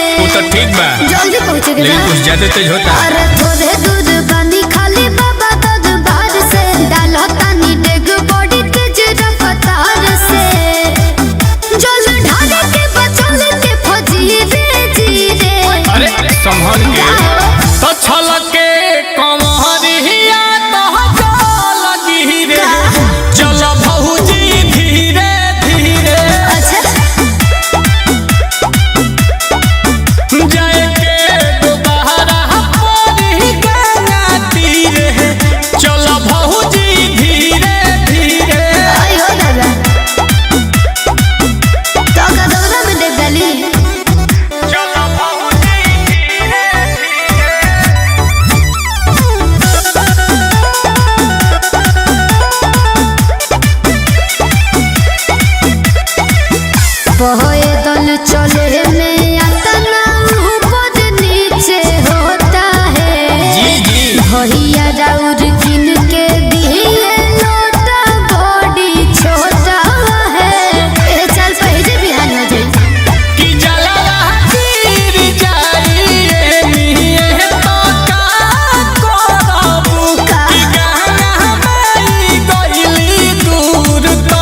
जल्दी पहुँचे लेकिन कुछ ज्यादा तेज होता है। अरे थोड़े दूध पानी खाली बाबा दूध बार से डालो तानी डेग बॉडी तेज रफ्तार से जल ढाले के बचल के फजी रे अरे संभल के तो छलके कमहरिया तो लगी रे चल भौजी धीरे धीरे। अच्छा पैदल चले में अतना ऊपर नीचे होता है भैया राउर किन के दिए लोटा बॉडी छोटा है चल पहले बिहान हो जाए कि जलवा गिर जाइए निये तो का करबू कि गहना में गइली दूर तो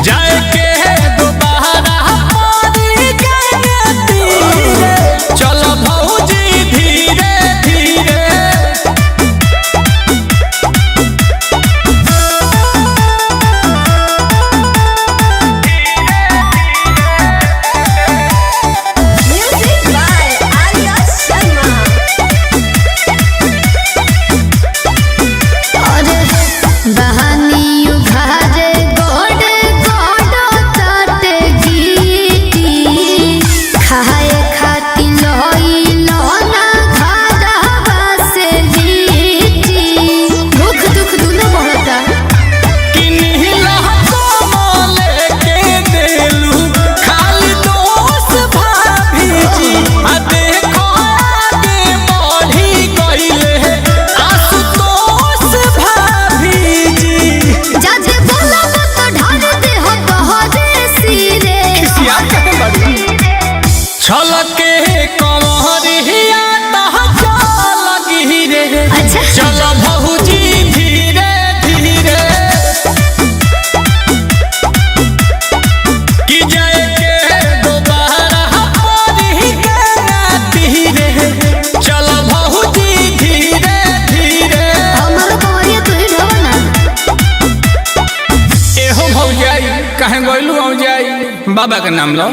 जाए के दोबारा पानी के तीरे चल भौजी धीरे धीरे। Music by Arya Sharma. अरे बहानी उघारे छलके कमहरिया तो लगी रे चल भौजी धीरे धीरे कि जाए के दोबारा पानी के तीरे चल भौजी धीरे धीरे। हमर कोरिया तू ही ढो ना एहो भौजाई कहे गइलू औ जाई बाबा के नाम लो।